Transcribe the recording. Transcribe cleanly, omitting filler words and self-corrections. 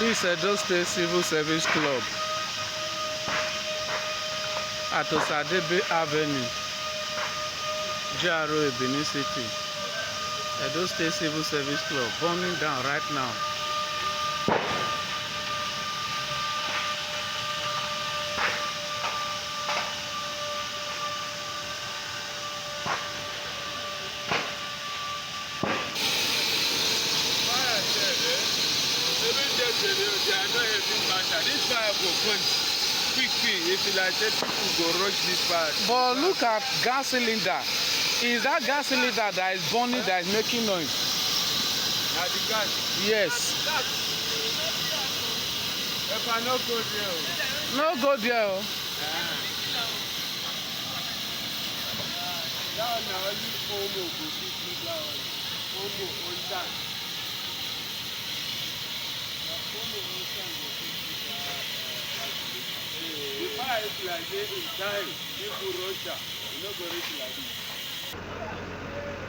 This is Edo State Civil Service Club at Osadebe Avenue, GRA, Benin City. Edo State Civil Service Club burning down right now. This fire go quench quick. If you like say people go rush this fire. But look at gas cylinder. Is that gas cylinder that is burning that is making noise? Now the gas. Yes. If I no go there. No go there. Oh. That one na only Omo go fit do that one. Omo on that. Omo on that go fit do that. The fire is like this in time. People rush am. You no go reach like this.